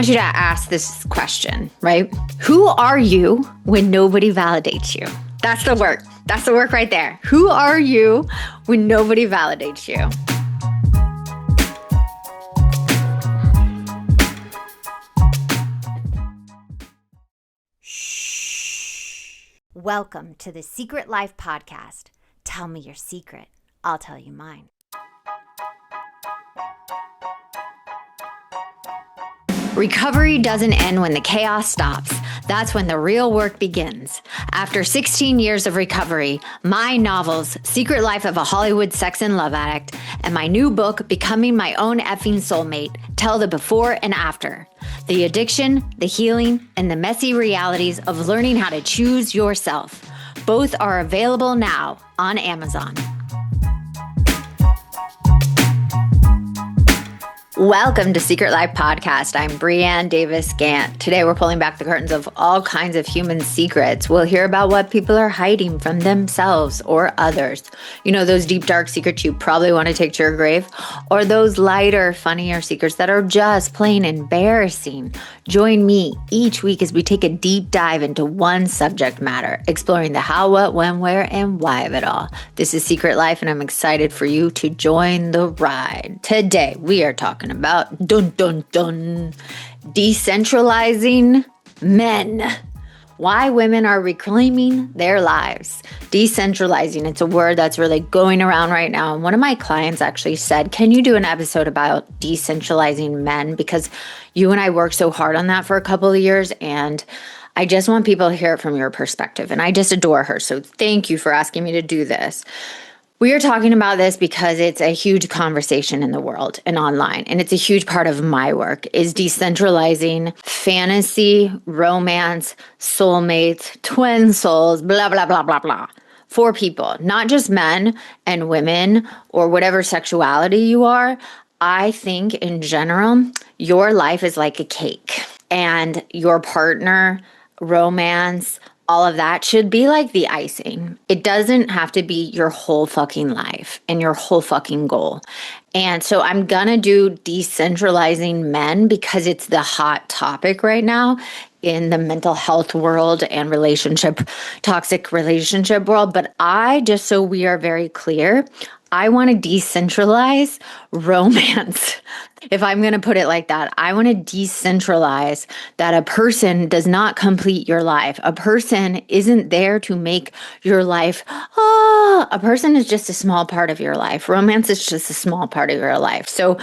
want you to ask this question, right? Who are you when nobody validates you? That's the work. That's the work right there. Who are you when nobody validates you? Welcome to the Secret Life Podcast. Tell me your secret. I'll tell you mine. Recovery doesn't end when the chaos stops. That's when the real work begins. After 16 years of recovery, my novels, Secret Life of a Hollywood Sex and Love Addict, and my new book, Becoming My Own Effing Soulmate, tell the before and after. The addiction, the healing, and the messy realities of learning how to choose yourself. Both are available now on Amazon. Welcome to Secret Life Podcast. I'm Brianne Davis-Gantt. Today we're pulling back the curtains of all kinds of human secrets. We'll hear about what people are hiding from themselves or others. You know, those deep, dark secrets you probably want to take to your grave, or those lighter, funnier secrets that are just plain embarrassing. Join me each week as we take a deep dive into one subject matter, exploring the how, what, when, where, and why of it all. This is Secret Life, and I'm excited for you to join the ride. Today, we are talking about decentralizing men. Why women are reclaiming their lives. Decentralizing, it's a word that's really going around right now. And one of my clients actually said, can you do an episode about decentralizing men? Because you and I worked so hard on that for a couple of years, and I just want people to hear it from your perspective. And I just adore her. So thank you for asking me to do this. We are talking about this because it's a huge conversation in the world and online, and it's a huge part of my work, is decentralizing fantasy, romance, soulmates, twin souls, blah, blah, blah, blah, blah, for people, not just men and women or whatever sexuality you are. I think in general, your life is like a cake, and your partner, romance, all of that should be like the icing. It doesn't have to be your whole fucking life and your whole fucking goal. And so I'm gonna do decentralizing men because it's the hot topic right now in the mental health world and toxic relationship world. But just so we are very clear, I want to decentralize romance. If I'm going to put it like that, I want to decentralize that a person does not complete your life. A person isn't there to make your life, a person is just a small part of your life. Romance is just a small part of your life. So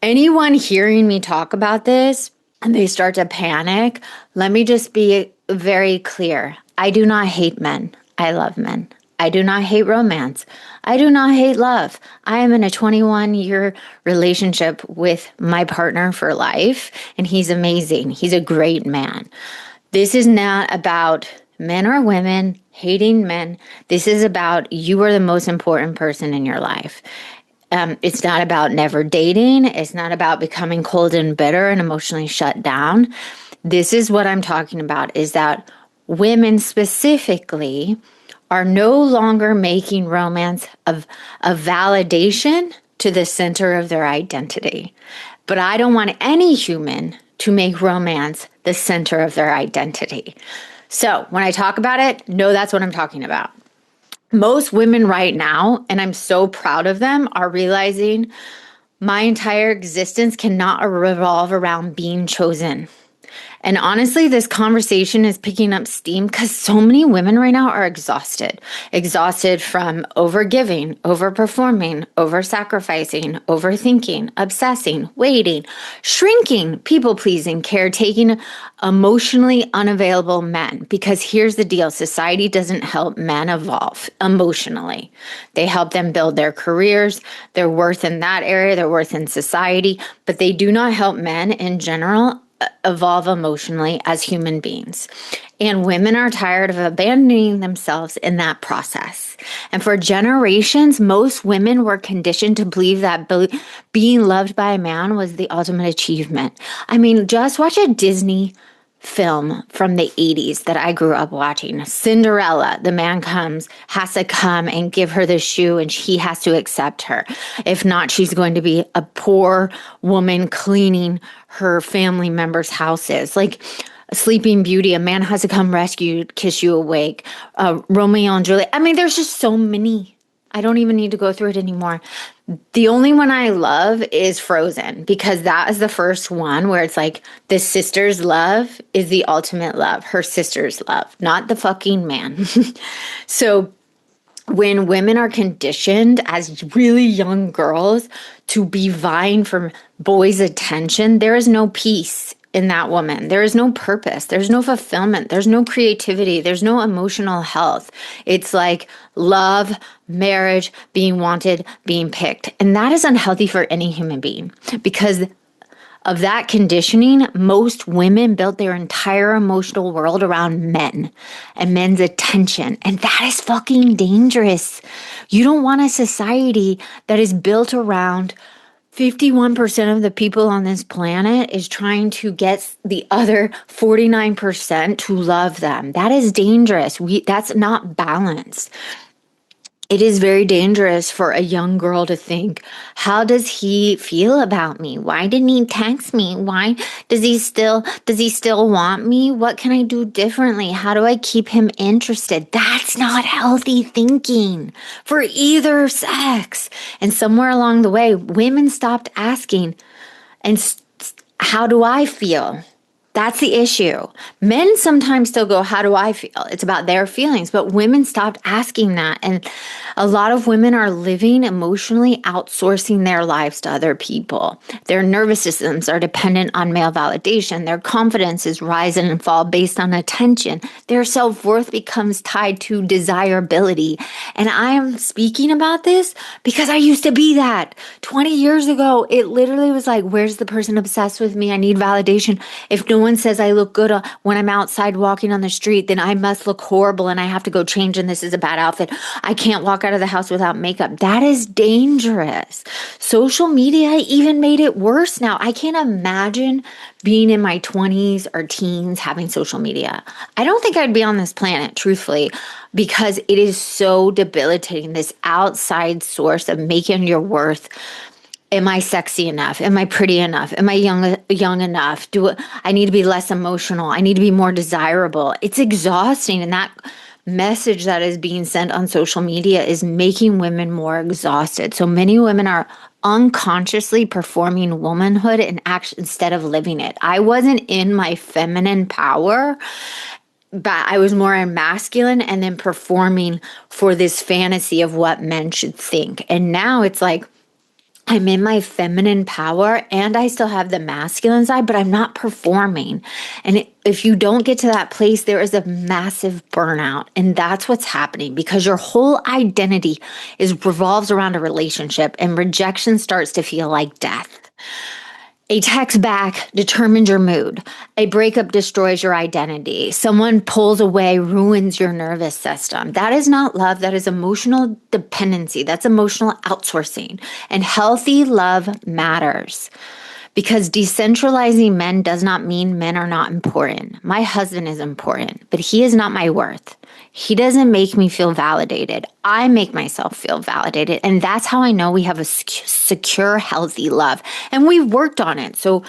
anyone hearing me talk about this and they start to panic, let me just be very clear. I do not hate men. I love men. I do not hate romance. I do not hate love. I am in a 21-year relationship with my partner for life, and he's amazing. He's a great man. This is not about men or women hating men. This is about you are the most important person in your life. It's not about never dating. It's not about becoming cold and bitter and emotionally shut down. This is what I'm talking about, is that women specifically are no longer making romance of a validation to the center of their identity. But I don't want any human to make romance the center of their identity. So when I talk about it, no, that's what I'm talking about. Most women right now, and I'm so proud of them, are realizing my entire existence cannot revolve around being chosen. And honestly, this conversation is picking up steam because so many women right now are exhausted from overgiving, overperforming, oversacrificing, overthinking, obsessing, waiting, shrinking, people-pleasing, caretaking, emotionally unavailable men. Because here's the deal, society doesn't help men evolve emotionally. They help them build their careers, their worth in that area, their worth in society, but they do not help men in general evolve emotionally as human beings. And women are tired of abandoning themselves in that process. And for generations, most women were conditioned to believe that being loved by a man was the ultimate achievement. I mean, just watch a Disney film from the 80s that I grew up watching. Cinderella, the man has to come and give her the shoe and he has to accept her. If not, she's going to be a poor woman cleaning her family members' houses. Like Sleeping Beauty, a man has to come rescue you, kiss you awake. Romeo and Juliet. I mean, there's just so many. I don't even need to go through it anymore. The only one I love is Frozen, because that is the first one where it's like the sister's love is the ultimate love, her sister's love, not the fucking man. So when women are conditioned as really young girls to be vying for boys' attention, there is no peace in that woman. There is no purpose. There's no fulfillment. There's no creativity. There's no emotional health. It's like love, marriage, being wanted, being picked. And that is unhealthy for any human being, because of that conditioning, most women built their entire emotional world around men and men's attention. And that is fucking dangerous. You don't want a society that is built around 51% of the people on this planet is trying to get the other 49% to love them. That is dangerous. That's not balanced. It is very dangerous for a young girl to think, how does he feel about me? Why didn't he text me? Why does he still want me? What can I do differently? How do I keep him interested? That's not healthy thinking for either sex. And somewhere along the way, women stopped asking, how do I feel? That's the issue. Men sometimes still go, how do I feel? It's about their feelings, but women stopped asking that. And a lot of women are living emotionally outsourcing their lives to other people. Their nervous systems are dependent on male validation. Their confidence is rise and fall based on attention. Their self-worth becomes tied to desirability. And I am speaking about this because I used to be that. 20 years ago, it literally was like, where's the person obsessed with me? I need validation. If no one says I look good when I'm outside walking on the street, then I must look horrible and I have to go change and this is a bad outfit. I can't walk out of the house without makeup. That is dangerous. Social media even made it worse now. I can't imagine being in my 20s or teens having social media. I don't think I'd be on this planet, truthfully, because it is so debilitating, this outside source of making your worth. Am I sexy enough? Am I pretty enough? Am I young enough? I need to be less emotional? I need to be more desirable. It's exhausting. And that message that is being sent on social media is making women more exhausted. So many women are unconsciously performing womanhood in action instead of living it. I wasn't in my feminine power, but I was more in masculine and then performing for this fantasy of what men should think. And now it's like, I'm in my feminine power and I still have the masculine side, but I'm not performing. And if you don't get to that place, there is a massive burnout. And that's what's happening because your whole identity revolves around a relationship, and rejection starts to feel like death. A text back determines your mood. A breakup destroys your identity. Someone pulls away, ruins your nervous system. That is not love. That is emotional dependency. That's emotional outsourcing. And healthy love matters. Because decentralizing men does not mean men are not important. My husband is important, but he is not my worth. He doesn't make me feel validated. I make myself feel validated. And that's how I know we have a secure, healthy love. And we've worked on it. So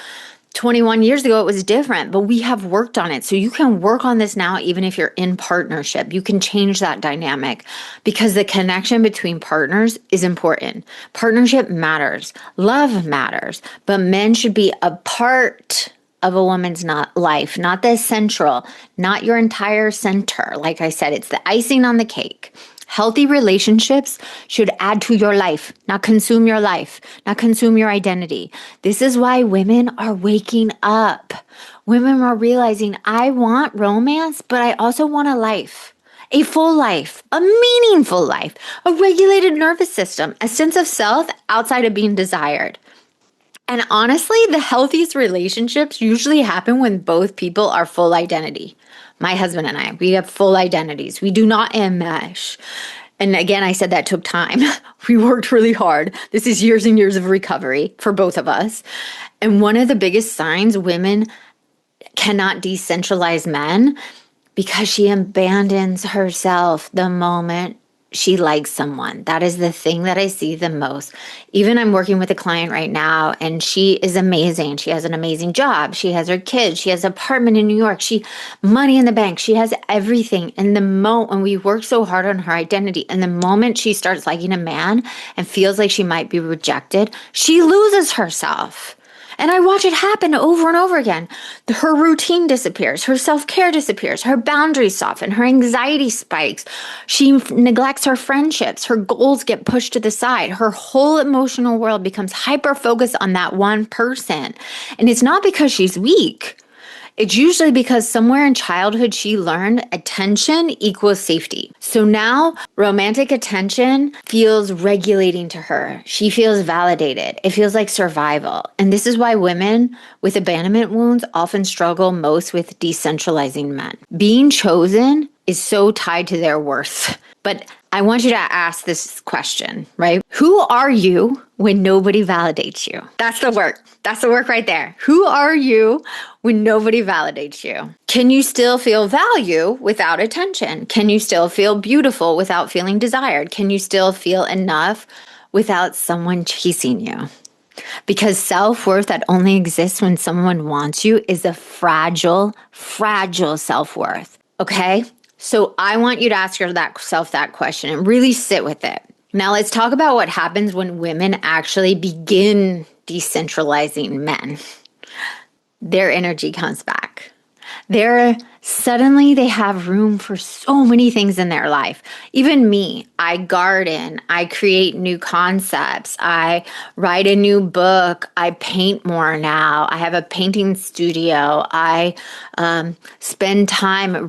21 years ago, it was different, but we have worked on it. So you can work on this now, even if you're in partnership. You can change that dynamic because the connection between partners is important. Partnership matters. Love matters. But men should be a part of a woman's life, not the central, not your entire center. Like I said, it's the icing on the cake. Healthy relationships should add to your life, not consume your life, not consume your identity. This is why women are waking up. Women are realizing, I want romance, but I also want a life. A full life, a meaningful life, a regulated nervous system, a sense of self outside of being desired. And honestly, the healthiest relationships usually happen when both people are full identity. My husband and I, we have full identities. We do not enmesh. And again, I said that took time. We worked really hard. This is years and years of recovery for both of us. And one of the biggest signs women cannot decentralize men because she abandons herself the moment she likes someone. That is the thing that I see the most. Even I'm working with a client right now, and she is amazing. She has an amazing job. She has her kids. She has an apartment in New York. She money in the bank. She has everything. And the moment when we work so hard on her identity, and the moment she starts liking a man and feels like she might be rejected, she loses herself. And I watch it happen over and over again. Her routine disappears. Her self-care disappears. Her boundaries soften. Her anxiety spikes. She neglects her friendships. Her goals get pushed to the side. Her whole emotional world becomes hyper-focused on that one person. And it's not because she's weak. It's usually because somewhere in childhood she learned attention equals safety. So now romantic attention feels regulating to her. She feels validated. It feels like survival. And this is why women with abandonment wounds often struggle most with decentralizing men. Being chosen is so tied to their worth. But I want you to ask this question, right? Who are you when nobody validates you? That's the work. That's the work right there. Who are you when nobody validates you? Can you still feel value without attention? Can you still feel beautiful without feeling desired? Can you still feel enough without someone chasing you? Because self-worth that only exists when someone wants you is a fragile, fragile self-worth. Okay? So I want you to ask yourself that question and really sit with it. Now let's talk about what happens when women actually begin decentralizing men. Their energy comes back. Suddenly they have room for so many things in their life. Even me, I garden, I create new concepts, I write a new book, I paint more now, I have a painting studio, I spend time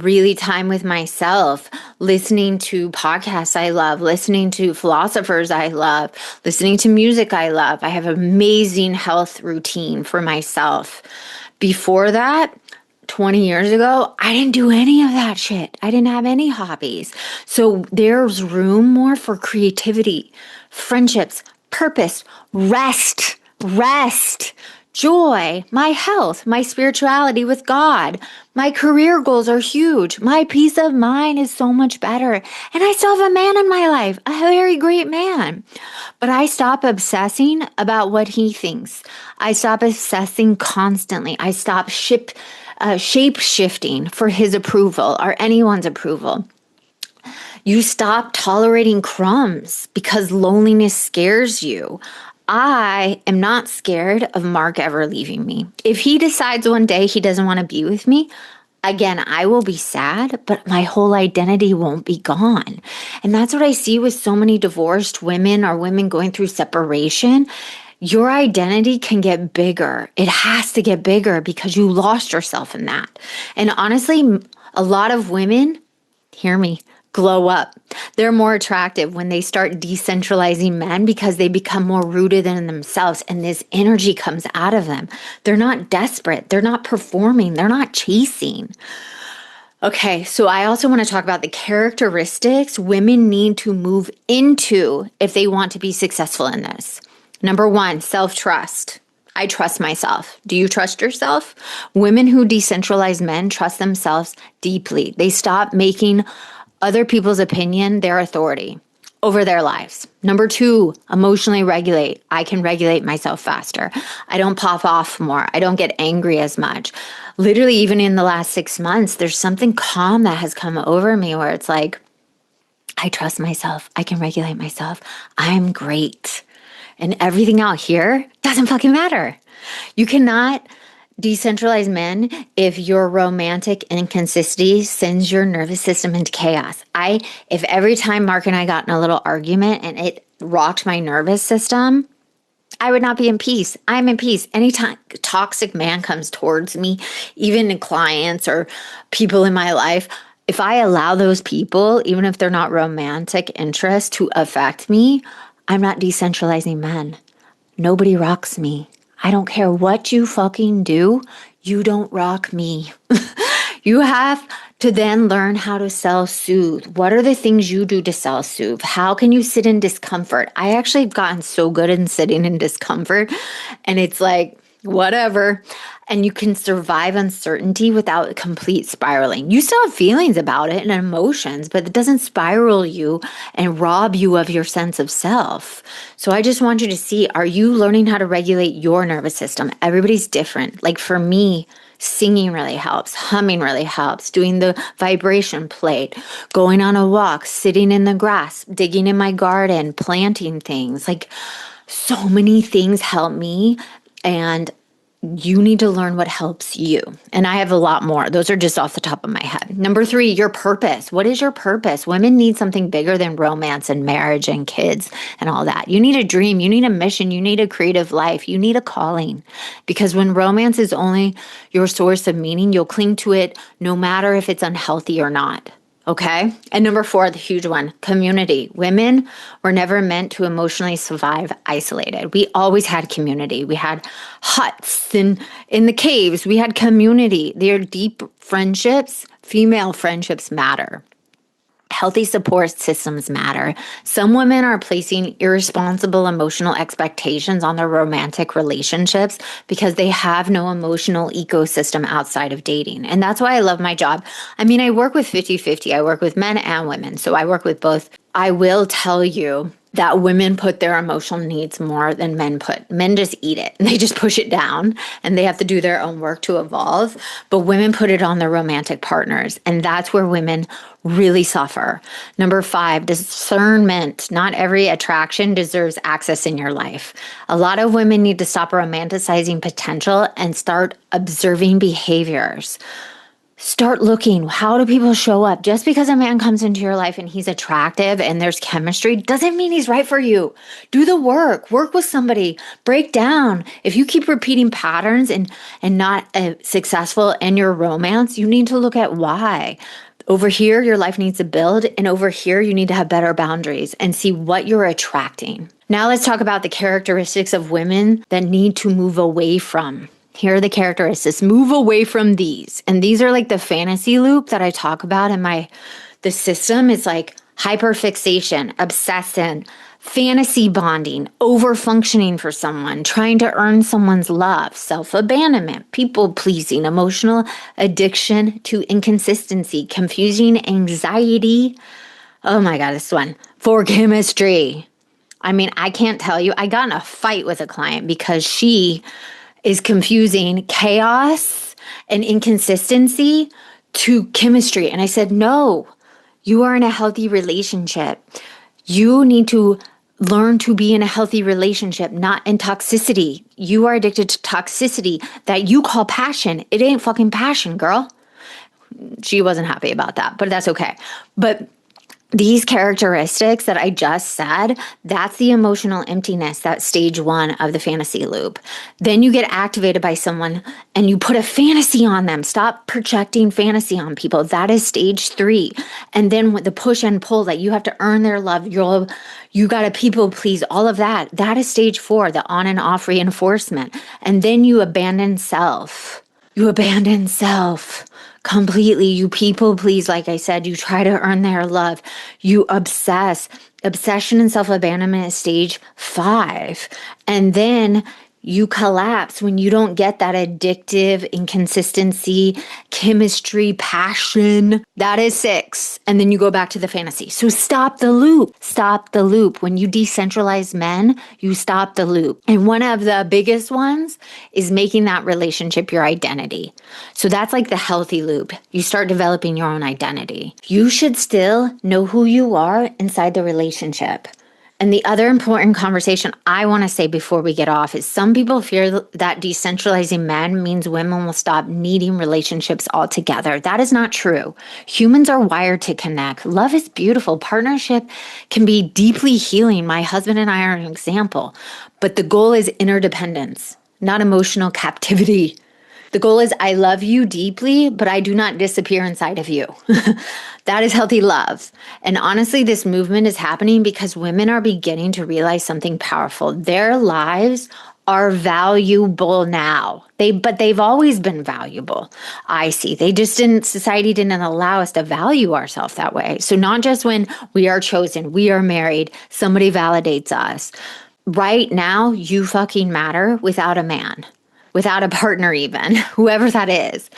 with myself, listening to podcasts I love, listening to philosophers I love, listening to music I love. I have an amazing health routine for myself. Before that, 20 years ago, I didn't do any of that shit. I didn't have any hobbies. So there's room more for creativity, friendships, purpose, rest, joy, my health, my spirituality with God. My career goals are huge. My peace of mind is so much better. And I still have a man in my life, a very great man. But I stop obsessing about what he thinks. I stop obsessing constantly. I stop shape-shifting for his approval or anyone's approval. You stop tolerating crumbs because loneliness scares you. I am not scared of Mark ever leaving me. If he decides one day he doesn't want to be with me, again, I will be sad, but my whole identity won't be gone. And that's what I see with so many divorced women or women going through separation. Your identity can get bigger. It has to get bigger because you lost yourself in that. And honestly, a lot of women, hear me, glow up. They're more attractive when they start decentralizing men because they become more rooted in themselves and this energy comes out of them. They're not desperate. They're not performing. They're not chasing. Okay, so I also want to talk about the characteristics women need to move into if they want to be successful in this. Number 1, self-trust. I trust myself. Do you trust yourself? Women who decentralize men trust themselves deeply. They stop making other people's opinion their authority over their lives. Number 2, emotionally regulate. I can regulate myself faster. I don't pop off more. I don't get angry as much. Literally, even in the last 6 months, there's something calm that has come over me where it's like, I trust myself. I can regulate myself. I'm great. And everything out here doesn't fucking matter. You cannot decentralize men if your romantic inconsistency sends your nervous system into chaos. If every time Mark and I got in a little argument and it rocked my nervous system, I would not be in peace. I'm in peace. Anytime a toxic man comes towards me, even in clients or people in my life, if I allow those people, even if they're not romantic interests, to affect me, I'm not decentralizing men. Nobody rocks me. I don't care what you fucking do. You don't rock me. You have to then learn how to self-soothe. What are the things you do to self-soothe? How can you sit in discomfort? I actually have gotten so good in sitting in discomfort. And it's like, whatever. And you can survive uncertainty without complete spiraling. You still have feelings about it and emotions, but it doesn't spiral you and rob you of your sense of self. So I just want you to see, are you learning how to regulate your nervous system? Everybody's different. Like for me, singing really helps. Humming really helps. Doing the vibration plate, going on a walk, sitting in the grass, digging in my garden, planting things. Like so many things help me. And you need to learn what helps you. And I have a lot more. Those are just off the top of my head. Number 3, your purpose. What is your purpose? Women need something bigger than romance and marriage and kids and all that. You need a dream. You need a mission. You need a creative life. You need a calling. Because when romance is only your source of meaning, you'll cling to it no matter if it's unhealthy or not. Okay. And number 4, the huge one, community. Women were never meant to emotionally survive isolated. We always had community. We had huts in the caves. We had community. Their deep friendships, female friendships matter. Healthy support systems matter. Some women are placing irresponsible emotional expectations on their romantic relationships because they have no emotional ecosystem outside of dating. And that's why I love my job. I mean, I work with 50-50. I work with men and women. So I work with both. I will tell you that women put their emotional needs more than men put. Men just eat it and they just push it down and they have to do their own work to evolve. But women put it on their romantic partners. And that's where women really suffer. Number 5, discernment. Not every attraction deserves access in your life. A lot of women need to stop romanticizing potential and start observing behaviors. Start looking. How do people show up? Just because a man comes into your life and he's attractive and there's chemistry doesn't mean he's right for you. Do the work. Work with somebody. Break down. If you keep repeating patterns and not successful in your romance, you need to look at why. Over here, your life needs to build, and over here, you need to have better boundaries and see what you're attracting. Now let's talk about the characteristics of women that need to move away from. Here are the characteristics. Move away from these. And these are like the fantasy loop that I talk about in the system. It's like hyperfixation, obsession, fantasy bonding, over-functioning for someone, trying to earn someone's love, self-abandonment, people-pleasing, emotional addiction to inconsistency, confusing anxiety. Oh my God, this one. For chemistry. I mean, I can't tell you. I got in a fight with a client because she is confusing chaos and inconsistency to chemistry. And I said, no, you are in a healthy relationship. You need to learn to be in a healthy relationship, not in toxicity. You are addicted to toxicity that you call passion. It ain't fucking passion, girl. She wasn't happy about that, but that's okay. But these characteristics that I just said, that's the emotional emptiness, that's stage 1 of the fantasy loop. Then you get activated by someone and you put a fantasy on them. Stop projecting fantasy on people. That is stage 3. And then with the push and pull that you have to earn their love, you got to people please, all of that. That is stage 4, the on and off reinforcement. And then you abandon self. You abandon self completely. You people please, like I said, you try to earn their love. You obsess. Obsession and self-abandonment is stage 5. And then you collapse when you don't get that addictive inconsistency, chemistry, passion. That is 6. And then you go back to the fantasy. So stop the loop. Stop the loop. When you decentralize men, you stop the loop. And one of the biggest ones is making that relationship your identity. So that's like the healthy loop. You start developing your own identity. You should still know who you are inside the relationship. And the other important conversation I want to say before we get off is some people fear that decentralizing men means women will stop needing relationships altogether. That is not true. Humans are wired to connect. Love is beautiful. Partnership can be deeply healing. My husband and I are an example. But the goal is interdependence, not emotional captivity. The goal is I love you deeply, but I do not disappear inside of you. That is healthy love. And honestly, this movement is happening because women are beginning to realize something powerful. Their lives are valuable now. But they've always been valuable. I see. Society didn't allow us to value ourselves that way. So not just when we are chosen, we are married, somebody validates us. Right now, you fucking matter without a man. without a partner even, whoever that is.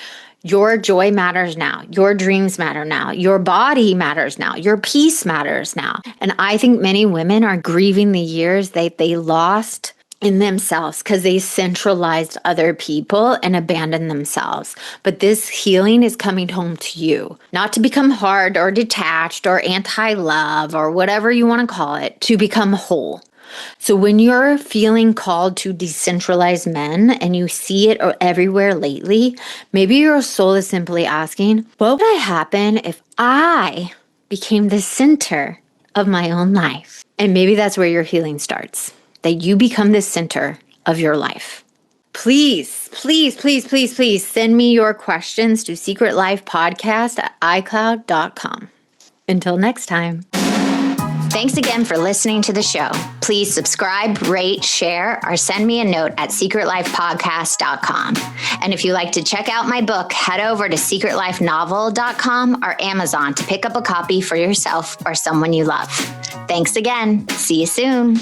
Your joy matters now. Your dreams matter now. Your body matters now. Your peace matters now. And I think many women are grieving the years that they lost in themselves because they centralized other people and abandoned themselves. But this healing is coming home to you, not to become hard or detached or anti-love or whatever you want to call it, to become whole. So when you're feeling called to decentralize men and you see it everywhere lately, maybe your soul is simply asking, what would happen if I became the center of my own life? And maybe that's where your healing starts, that you become the center of your life. Please, please, please, please, please send me your questions to secretlifepodcast@icloud.com. Until next time. Thanks again for listening to the show. Please subscribe, rate, share, or send me a note at secretlifepodcast.com. And if you'd like to check out my book, head over to secretlifenovel.com or Amazon to pick up a copy for yourself or someone you love. Thanks again. See you soon.